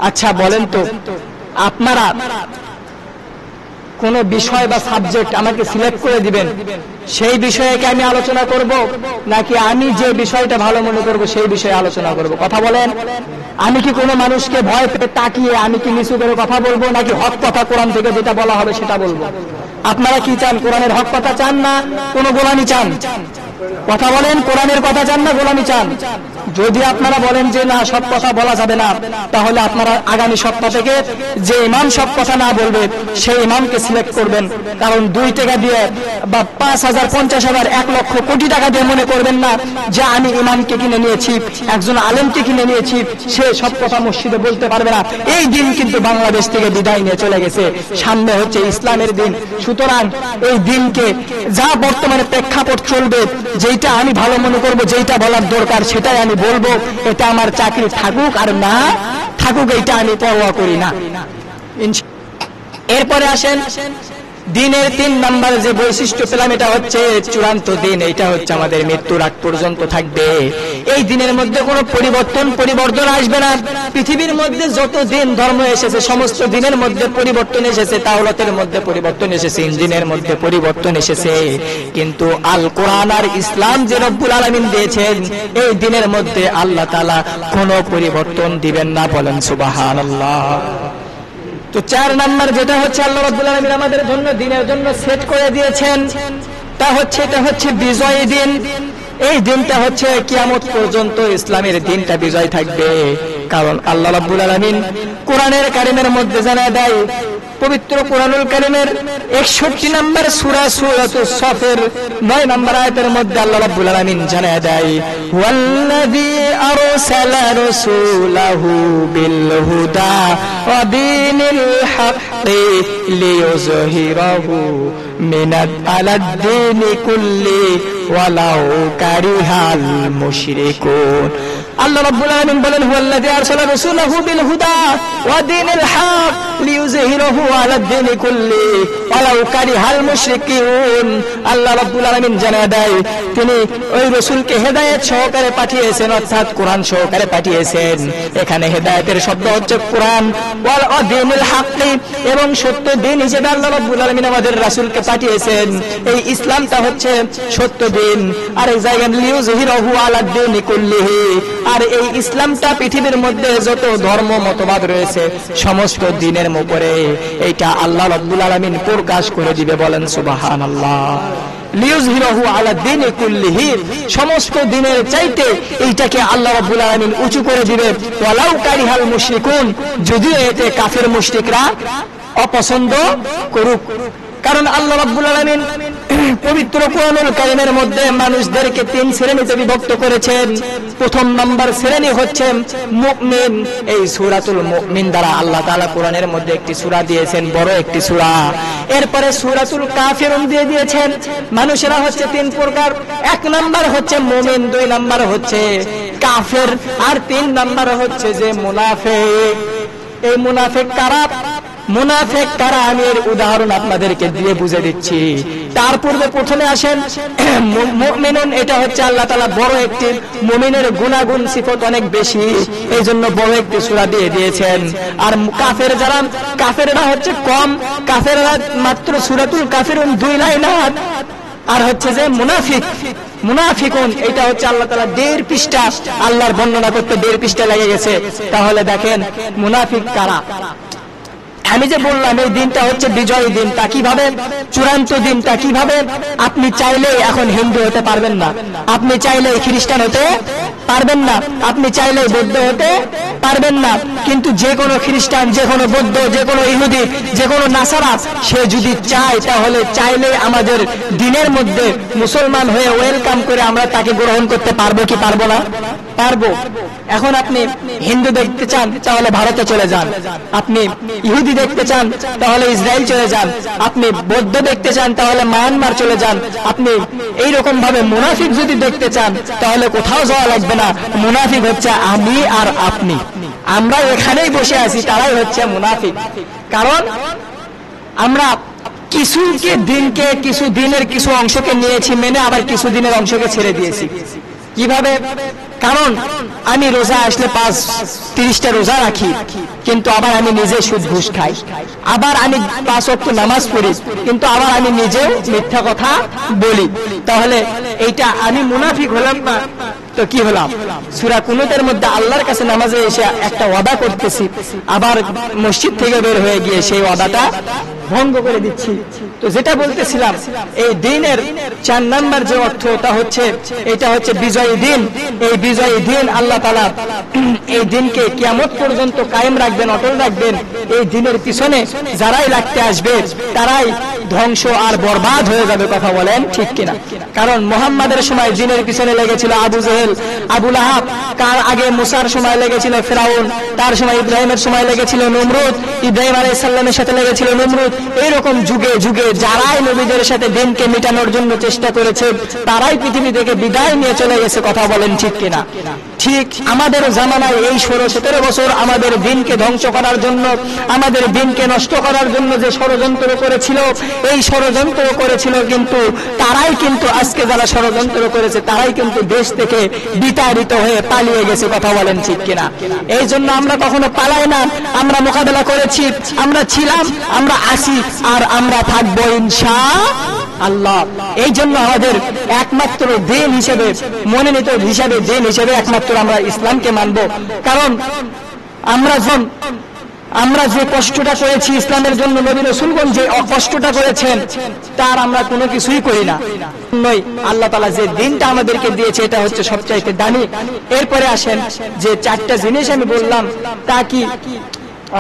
আচ্ছা বলেন তো, আপনারা কোন বিষয় বা সাবজেক্ট আমাকে সিলেক্ট করে দিবেন, সেই বিষয়ে কি আমি আলোচনা করব, নাকি আমি যে বিষয়টা ভালো মনে করব সেই বিষয়ে আলোচনা করব? কথা বলেন। আমি কি কোনো মানুষকে ভয় পেয়ে তাকিয়ে আমি কি নিচু করে কথা বলবো, নাকি হক কথা কোরআন থেকে যেটা বলা হবে সেটা বলবো? আপনারা কি চান? কোরআনের হক কথা চান না কোন গোলামি চান? কথা বলেন, কোরআনের কথা চান না গোলামি চান? যদি আপনারা বলেন যে না, সব কথা বলা যাবে না, তাহলে আপনারা আগামী সপ্তাহ থেকে যে ইমাম সব কথা না বলবে সেই ইমামকে সিলেক্ট করবেন। কারণ 2 টাকা দিয়ে বা 5,000, 50,000, 1 লক্ষ কোটি টাকা দিয়ে মনে করবেন না যে আমি ইমামকে কিনে নিয়েছি, একজন আলেমকে কিনে নিয়েছি, সে সব কথা মসজিদে বলতে পারবে না। এই দিন কিন্তু বাংলাদেশ থেকে বিদায় নিয়ে চলে গেছে, সামনে হচ্ছে ইসলামের দিন। সুতরাং এই দিনকে যা বর্তমানে প্রেক্ষাপট চলবে, যেটা আমি ভালো মনে করব, যেটা বলার দরকার সেটাই আমি বলবো। এটা আমার চাকরি থাকুক আর না থাকুক, এটা আমি পরোয়া করি না। এরপরে আসেন, দিনের 3 নাম্বার যে বৈশিষ্ট্য পেলাম, এটা হচ্ছে চূড়ান্ত দিন। এটা হচ্ছে আমাদের মৃত্যুর আগ পর্যন্ত থাকবে। এই দিনের মধ্যে কোনো পরিবর্তন আসবে না। পৃথিবীর মধ্যে যত দিন ধর্ম এসেছে, সমস্ত দিনের মধ্যে পরিবর্তন এসেছে। তাওরাতের মধ্যে পরিবর্তন এসেছে, ইনজিলের মধ্যে পরিবর্তন এসেছে, কিন্তু আল কোরআন আর ইসলাম যে রব্বুল আলামিন দিয়েছেন, এই দিনের মধ্যে আল্লাহ তাআলা কোনো পরিবর্তন দিবেন না। বলেন সুবহানাল্লাহ। তো 4 নাম্বার যেটা হচ্ছে আল্লাহ রাব্বুল আলামিন আমাদের জন্য দিনের জন্য সেট করে দিয়েছেন, এটা হচ্ছে বিজয়ী দিন। এই দিনটা হচ্ছে কিয়ামত পর্যন্ত ইসলামের দিনটা বিজয় থাকবে। কারণ আল্লাহ রাব্বুল আলামিন কোরআনের কারিমের মধ্যে জানায় দেয়, পবিত্র কোরআনুল কারিমের 61 নম্বর সূরা সূরাতুস সফের 9 নম্বর আয়াতের মধ্যে আল্লাহ রাব্বুল আলামিন জানায় দেয়, ওয়াল্লাযী আরসালা রাসূলাহু বিল হুদা ওয়া দীনিল হাক্কি লিইয়ুযহিরাহু আলাদ দীনি কুল্লি ওয়ালাউ কারিহাল মুশরিকুন। আল্লাহ রাব্বুল আলামিন বলেন, হুয়াল্লাযী আরসালা রাসূলাহু বিল হুদা ওয়া দীনিল হক লিইয়ুযহিরাহু আলাদ দীনি কুল্লি ওয়ালাউ কারিহাল মুশরিকুন। আল্লাহ রাব্বুল আলামিন জানায় দেয়, তিনি ওই রাসূলকে হেদায়েত সহকারে পাঠিয়েছেন, অর্থাৎ কোরআন সহকারে পাঠিয়েছেন। এখানে হেদায়েতের শব্দ হচ্ছে কোরআন, ওয়াল দীনিল হক, এবং সত্য দিন হিসেবে আল্লাহ রাব্বুল আলামিন আমাদের রাসূলকে পাঠিয়েছেন। এই ইসলামটা হচ্ছে সত্য দিন। আর এই জায়গায় লিইয়ুযহিরাহু আলাদ দীনি কুল্লিহি, আর এই ইসলামটা পৃথিবীর মধ্যে যত ধর্ম মতবাদ রয়েছে সমস্ত দিনের উপরে এইটা আল্লাহ রাব্বুল আলামিন প্রকাশ করে দিবে। বলেন সুবহানাল্লাহ। লিইয়ুযহিরাহু আলা দীনি কুল্লিহি, সমস্ত দিনের চাইতে এইটাকে আল্লাহ রাব্বুল আলামিন উঁচু করে দিবে। ওয়ালাউ কারিহাল মুশরিকুন, যদিও এতে কাফের মুশরিকরা অপছন্দ করুক। কারণ আল্লাহ রাব্বুল আলামিন পবিত্র কোরআনুল কারীমের মধ্যে মানুষদেরকে 3 শ্রেণীতে বিভক্ত করেছেন। প্রথম নাম্বার শ্রেণী হচ্ছে মুমিন। এই সূরাতুল মুমিন দ্বারা আল্লাহ তাআলা কোরআনের মধ্যে একটি সূরা দিয়েছেন, বড় একটি সূরা। এরপরে সূরাতুল কাফিরুন দিয়ে দিয়েছেন। মানুষেরা হচ্ছে 3 প্রকার। 1 নাম্বার হচ্ছে মুমিন, 2 নাম্বার হচ্ছে কাফের, আর 3 নাম্বার হচ্ছে যে মুনাফিক। এই মুনাফিক কারা? মুনাফিক কারা আমি এর উদাহরণ আপনাদেরকে দিয়ে বুঝে দিচ্ছি। তার পূর্বে প্রথমে আসেন মুমিনুন। এটা হচ্ছে আল্লাহ তাআলা বড় একটি, মুমিনের গুনাগুণ সিফত অনেক বেশি, এই জন্য বড় একটি সূরা দিয়ে দিয়েছেন। আর কাফের যারা, কাফেররা হচ্ছে কম, কাফেররা মাত্র সূরাতুল কাফিরুন 2 লাইন। আর হচ্ছে যে মুনাফিক, মুনাফিকুন, এটা হচ্ছে আল্লাহ তাআলা 1.5 পৃষ্ঠা আল্লাহর বর্ণনা করতে 1.5 পৃষ্ঠা লেগে গেছে। তাহলে দেখেন মুনাফিক কারা। আমি যে বললাম এই দিনটা হচ্ছে বিজয়ী দিন, তা কিভাবে? চূড়ান্ত দিনটা কিভাবে? আপনি চাইলে এখন হিন্দু হতে পারবেন না, আপনি চাইলে খ্রিস্টান হতে পারবেন না, আপনি চাইলে বৌদ্ধ হতে পারবেন না। কিন্তু যে কোনো খ্রিস্টান, যে কোনো বৌদ্ধ, যে কোনো ইহুদি, যে কোনো নাসারা, সে যদি চায় তাহলে চাইলে আমাদের দিনের মধ্যে মুসলমান হয়ে ওয়েলকাম করে আমরা তাকে গ্রহণ করতে পারবো কি পারবো না? পারবো। এখন আপনি হিন্দু দেখতে চান তাহলে ভারতে চলে যান, আপনি ইহুদি দেখতে চান তাহলে ইসরায়েল চলে যান, আপনি বৌদ্ধ দেখতে চান তাহলে মায়ানমার চলে যান। আপনি এইরকম ভাবে মুনাফিক যদি দেখতে চান তাহলে কোথাও যাওয়া লাগবে না। মুনাফিক হচ্ছে আমি আর আপনি, আমরা এখানেই বসে আছি, তারাই হচ্ছে মুনাফিক। কারণ আমরা কিছুকে দিনকে, কিছু দিনের কিছু অংশকে নিয়েছি মেনে, আবার কিছু দিনের অংশকে ছেড়ে দিয়েছি। কিভাবে? কারণ আমি রোজা আসলে 30টা রোজা রাখি, কিন্তু আবার আমি নিজে সুদ ঘুষ খাই, আবার আমি 5 ওয়াক্ত নামাজ পড়ি, কিন্তু আবার আমি নিজেও মিথ্যা কথা বলি। তাহলে এইটা আমি মুনাফিক হলাম না তো কি হলাম? সূরা কুনুতের মধ্যে আল্লাহর কাছে নামাজে এসে একটা ওয়াদা করতেছি, আবার মসজিদ থেকে বের হয়ে গিয়ে সেই ওয়াদাটা ভঙ্গ করে দিচ্ছি। তো যেটা বলতেছিলাম, এই দিনের 4 নাম্বার যে অর্থ তা হচ্ছে এটা হচ্ছে বিজয়ী দিন। এই বিজয়ী দিন আল্লাহ তাআলা এই দিনকে কিয়ামত পর্যন্ত কায়েম রাখবেন, অটল রাখবেন। এই দিনের পিছনে যারাই লাগতে আসবে তারাই ধ্বংস আর বরবাদ হয়ে যাবে। কথা বলেন ঠিক কিনা? কারণ মুহাম্মাদের সময় দিনের পিছনে লেগেছিল আবু জেহেল, আবু লাহাব, কার আগে মুসার সময় লেগেছিল ফিরাউন, তার সময় ইব্রাহিমের সময় লেগেছিল নমরুদ, ইব্রাহিম আলাইহিস সালামের সাথে লেগেছিল নমরুদ। এইরকম যুগে যুগে যারাই নবীদের সাথে দিনকে মিটানোর জন্য চেষ্টা করেছে তারাই পৃথিবী থেকে বিদায় নিয়ে চলে গেছে। কথা বলেন ঠিক কিনা? ঠিক আমাদের জামানায় এই 16-17 বছর আমাদের দিনকে ধ্বংস করার জন্য, আমাদের দিনকে নষ্ট করার জন্য যে ষড়যন্ত্র করেছিল, এই ষড়যন্ত্র করেছিল কিন্তু তারাই কিন্তু আজকে যারা ষড়যন্ত্র করেছে তারাই কিন্তু দেশ থেকে বিতাড়িত হয়ে পালিয়ে গেছে। কথা বলেন ঠিক কিনা? এই জন্য আমরা কখনো পালাই না, আমরা মোকাবেলা করেছি, আমরা ছিলাম, আমরা আছি, আর আমরা থাকবো ইনশাআল্লাহ। এই জন্য আমাদের একমাত্র দিন হিসেবে, মনোনীত হিসেবে দিন হিসেবে একমাত্র আমরা ইসলামকে মানব। কারণ আমরা যে কষ্টটা করেছি ইসলামের জন্য, নবী রাসূলগণ যে কষ্টটা করেছেন তার আমরা কোনো কিছুই করি না। আল্লাহ তাআলা যে দিনটা আমাদেরকে দিয়েছে এটা হচ্ছে সবচাইতে দামি। এরপরে আসেন যে 4টা জিনিস আমি বললাম তা কি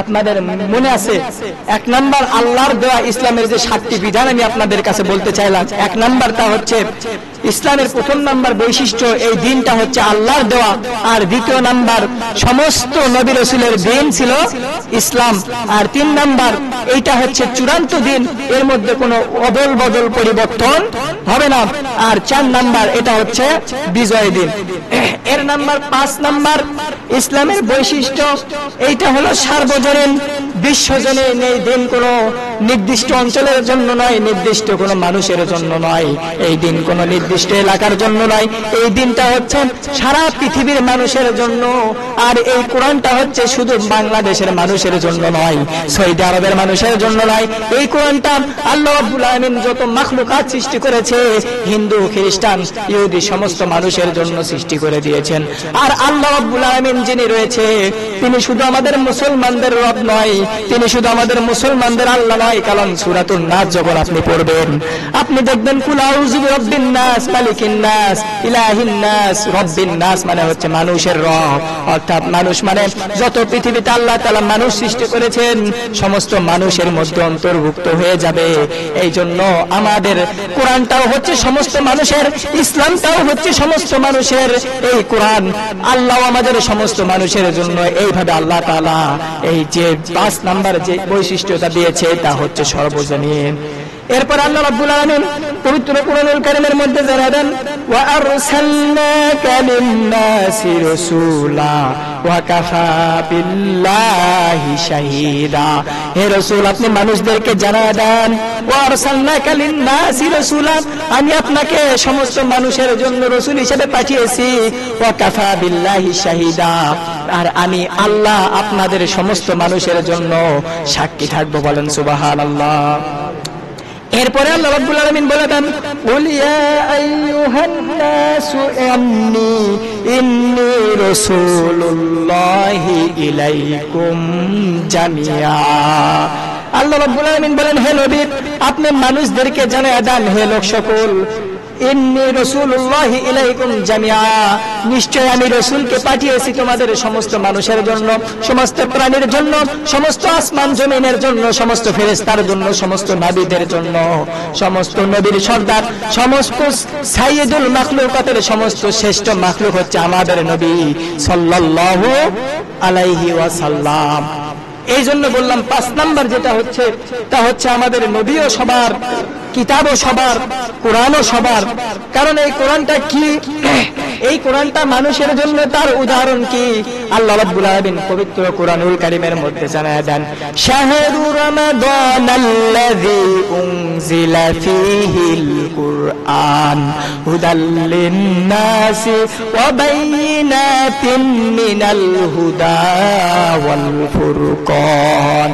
আপনাদের মনে আছে? 1 নাম্বার আল্লাহর দেওয়া ইসলামের যে 7টি বিধান আমি আপনাদের কাছে বলতে চাইলাম। 1 নাম্বার তা হচ্ছে ইসলামের 1ম নাম্বার বৈশিষ্ট্য, এই দিনটা হচ্ছে আল্লাহর দেওয়া। আর 2য় নাম্বার সমস্ত নবী রাসূলের দিন ছিল ইসলাম। আর 3 নাম্বার এইটা হচ্ছে চূড়ান্ত দিন, এর মধ্যে কোনো অদল বদল পরিবর্তন হবে না। আর 4 নাম্বার এটা হচ্ছে বিজয় দিন। এর নাম্বার 5 নাম্বার ইসলামের বৈশিষ্ট্য এইটা হলো সার্বজনীন, বিশ্বজনীন। এই দিন কোনো নির্দিষ্ট অঞ্চলের জন্য নয়, নির্দিষ্ট কোনো মানুষের জন্য নয়, এই দিন কোনো নির্দিষ্ট এলাকার জন্য নয়, এই দিনটা হচ্ছে সারা পৃথিবীর মানুষের জন্য। আর এই কোরআনটা হচ্ছে শুধু বাংলাদেশের মানুষের জন্য নয়, সৌদি আরবের মানুষের জন্য নয়। এই কোরআনটা আল্লাহ রাব্বুল আলামিন যত মাখলুকাত সৃষ্টি করেছে, হিন্দু, খ্রিস্টান, ইহুদি সমস্ত মানুষের জন্য সৃষ্টি করে দিয়েছেন। আর আল্লাহ রাব্বুল আলামিন যিনি রয়েছে তিনি শুধু আমাদের মুসলমানদের রব নয়, তিনি শুধু আমাদের মুসলমানদের আল্লাহ নয়। কারণ সূরাতুন নাস যখন আপনি পড়বেন আপনি দেখবেন কুল আউযু বিরাব্বিন নাস, মালিকিন নাস, ইলাহিন নাস। রব্বিন নাস মানে হচ্ছে মানুষের রব, অর্থাৎ মানুষ মানে যত পৃথিবীতে আল্লাহ তাআলা মানুষ সৃষ্টি করেছেন সমস্ত মানুষের মধ্যে অন্তর্ভুক্ত হয়ে যাবে। এই জন্য আমাদের কোরআনটাও হচ্ছে সমস্ত মানুষের, ইসলামটাও হচ্ছে সমস্ত মানুষের। এই কোরআন আল্লাহ আমাদের সমস্ত মানুষের জন্য। এইভাবে আল্লাহ তাআলা এই যে 5 নাম্বার যে বৈশিষ্ট্যটা দিয়েছে তা হচ্ছে সর্বজনীন। এরপর আল্লাহ রাব্বুল আলামিন পবিত্র কোরআনুল কারীমের মধ্যে জানালেন ওয়া আরসালনাকা লিন-নাসি রাসূলা ওয়া কাফা বিল্লাহি শাহীদা। হে রাসূল আপনি মানুষদেরকে জানায় দেন, ওয়া আরসালনাকা লিন-নাসি রাসূলা, আমি আপনাকে সমস্ত মানুষের জন্য রাসূল হিসেবে পাঠিয়েছি। ওয়া কাফা বিল্লাহি শাহীদা, আর আমি আল্লাহ আপনাদের সমস্ত মানুষের জন্য সাক্ষী থাকবো। বলেন সুবহানাল্লাহ। এরপরে আল্লাহ রাব্বুল আলামিন বলে দেন কুল ইয়া আইয়ুহান নাসু ইন্নী রাসূলুল্লাহি ইলাইকুম জামিয়া। আল্লাহ রাব্বুল আলামিন বলেন হে নবী আপনি মানুষদেরকে জানায় দেন, হে লোক সকল, ইন্নী রাসূলুল্লাহি ইলাইকুম জামিয়া, নিশ্চয় আমি রাসূলকে পাঠিয়েছি তোমাদের সমস্ত মানুষের জন্য, সমস্ত প্রাণীর জন্য, সমস্ত আসমান জমিনের জন্য, সমস্ত ফেরেশতার জন্য, সমস্ত নবীদের জন্য। সমস্ত নবীর সর্দার, সমস্ত সাইয়্যিদুল মাখলুকাতের সমস্ত শ্রেষ্ঠ মাখলুক হচ্ছে আমাদের নবী সাল্লাল্লাহু আলাইহি ওয়াসাল্লাম। এই জন্য বললাম 5 নাম্বার যেটা হচ্ছে তা হচ্ছে আমাদের নবীও সবার, কিতাবও সবার, কোরআনও সবার। কারণ এই কোরআনটা কি এই কোরআনটা মানুষের জন্য, তার উদাহরণ কি আল্লাহ রাব্বুল আলামিন পবিত্র কোরআনুল কারীমের মধ্যে জানায় দেন, শাহরু রমাদানাল্লাযী উনজিলা ফীহিল কুরআন হুদাল লিন-নাসি ওয়া বাইয়িনাতিন মিনাল হুদা ওয়াল ফুরকান।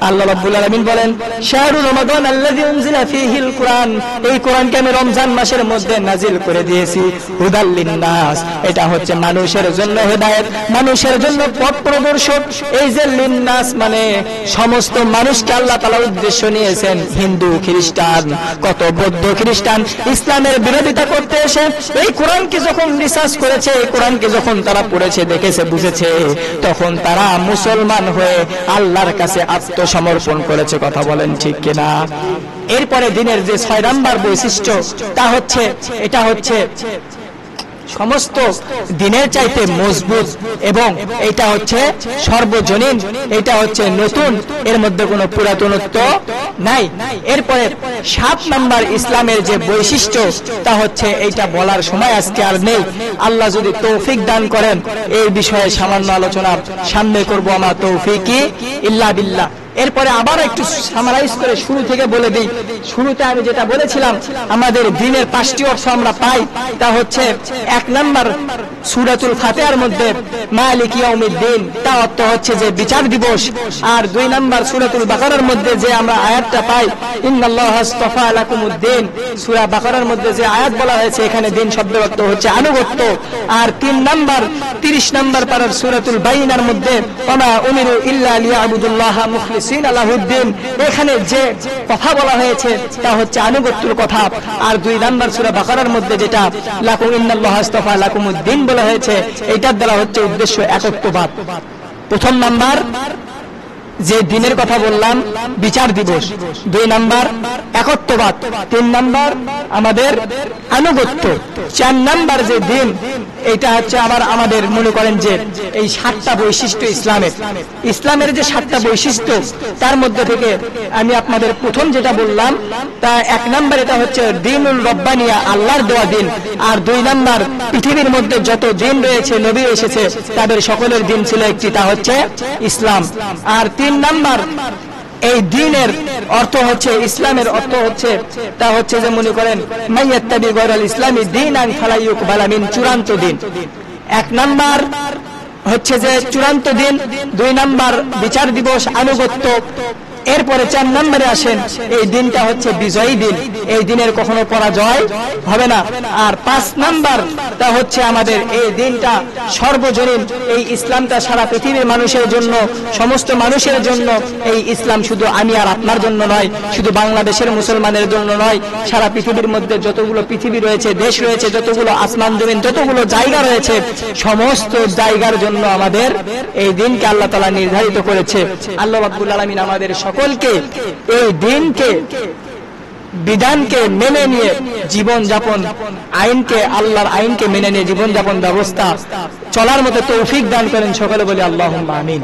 আল্লাহ রাব্বুল আলামিন বলেন, শাহরু রমাদান আল্লাযী উনজিলা ফীহিল কুরআন, এই কোরআনকে আমি রমজান মাসের মধ্যে নাজিল করে দিয়েছি, হুদাল লিন-নাস, এটা হচ্ছে মানুষের জন্য হেদায়েত, মানুষের জন্য পথ প্রদর্শক। এই যে লিন-নাস মানে সমস্ত মানুষকে আল্লাহ তাআলা উদ্দেশ্য নিয়েছেন। হিন্দু, খ্রিস্টান, কত বৌদ্ধ খ্রিস্টান ইসলামের বিরোধিতা করতে এসে এই কোরআনকে যখন রিসার্চ করেছে, এই কোরআনকে যখন তারা পড়েছে, দেখেছে, বুঝেছে, তখন তারা মুসলমান হয়ে আল্লাহর কাছে আত্মসমর্পণ করেছে। কথা বলেন ঠিক কিনা? এরপরে দিনের যে 6 নাম্বার বৈশিষ্ট্য, তা হচ্ছে, এটা হচ্ছে সমস্ত দিনের চাইতে মজবুত এবং এটা হচ্ছে সর্বজনীন, এটা হচ্ছে নতুন, এর মধ্যে কোনো পুরাতনত্ব নাই। এরপরে 7 নাম্বার ইসলামের যে বৈশিষ্ট্য, তা হচ্ছে এইটা বলার সময় আজকে আর নেই। আল্লাহ যদি তৌফিক দান করেন এই বিষয়ে সামান্য আলোচনা সামনে করব, আমার তৌফিকি ইল্লা বিল্লাহ। এরপরে আবার একটু সামারাইজ করে শুরু থেকে বলে দিই। শুরুতে আমি যেটা বলেছিলাম, আমাদের দিনের 5টি অর্থ আমরা পাই, তা হচ্ছে 1 নাম্বার সূরাতুল ফাতিহার মধ্যে মালিক ইয়াউমিদ্দিন, তা অর্থ হচ্ছে যে বিচার দিবস। আর 2 নাম্বার সূরাতুল বাকারার মধ্যে যে আমরা আয়াতটা পাই, ইন্নাল্লাহা আস্তাফা লাকুমুদ্দিন, সূরা বাকারার মধ্যে যে আয়াত বলা হয়েছে, এখানে দিন শব্দের অর্থ হচ্ছে আনুগত্য। আর 3 নাম্বার 30 নাম্বার পারার সূরাতুল বাইনার মধ্যে ওমা উমিরু ইল্লা লিয়াবুদুল্লাহা মুখলিসিনা লাহুদ্দিন, এখানে যে কথা বলা হয়েছে তা হচ্ছে আনুগত্যের কথা। আর 2 নাম্বার সূরা বাকারার মধ্যে যেটা লাকুম ইন্নাল্লাহা আস্তাফা লাকুমুদ্দিন বলা হয়েছে, এটার দ্বারা হচ্ছে উদ্দেশ্য একত্ববাদ। প্রথম নাম্বার যে দিনের কথা বললাম বিচার দিবস, 2 নাম্বার একত্ববাদ, 3 নাম্বার আমাদের আনুগত্য, 4 নাম্বার যে দিন, এটা হচ্ছে আবার আমাদের মনে করেন যে এই 7টা বৈশিষ্ট্য ইসলামের যে 7টা বৈশিষ্ট্য, তার মধ্যে থেকে আমি আপনাদের প্রথম যেটা বললাম, তা 1 নাম্বার এটা হচ্ছে দিনুল রব্বানিয়া, আল্লাহর দেওয়া দিন। আর 2 নাম্বার পৃথিবীর মধ্যে যত দিন রয়েছে, নবী এসেছে, তাদের সকলের দিন ছিল একটি, তা হচ্ছে ইসলাম। আর 3 নাম্বার এই দিনের অর্থ হচ্ছে, ইসলামের অর্থ হচ্ছে, তা হচ্ছে যে মনে করেন মাইয়াত্তাবি গায়রাল ইসলামি দীনান ফালা ইউকবালা মিন, চূড়ান্ত দিন। 1 নাম্বার হচ্ছে যে চূড়ান্ত দিন, 2 নাম্বার বিচার দিবস, আনুগত্য। এরপরে 4 নম্বরে আসেন, এই দিনটা হচ্ছে বিজয়ী দিন, এই দিনের কখনো পরাজয় হবে না। আর 5 নাম্বার তা হচ্ছে আমাদের এই দিনটা সর্বজনীন, এই ইসলামটা সারা পৃথিবীর মানুষের জন্য, সমস্ত মানুষের জন্য। এই ইসলাম শুধু আমি আর আপনার জন্য নয়, শুধু বাংলাদেশের মুসলমানের জন্য নয়, সারা পৃথিবীর মধ্যে যতগুলো পৃথিবী রয়েছে, দেশ রয়েছে, যতগুলো আসমান জমিন, যতগুলো জায়গা রয়েছে, সমস্ত জায়গার জন্য আমাদের এই দিনকে আল্লাহ তাআলা নির্ধারিত করেছে। আল্লাহ রাব্বুল আলামিন আমাদের সকলকে এই দিনকে, বিধানকে মেনে নিয়ে জীবন যাপন, আইনকে, আল্লাহর আইনকে মেনে নিয়ে জীবন যাপন ব্যবস্থা চলার মতো তৌফিক দান করেন। সকলে বলি আল্লাহুম্মা আমিন।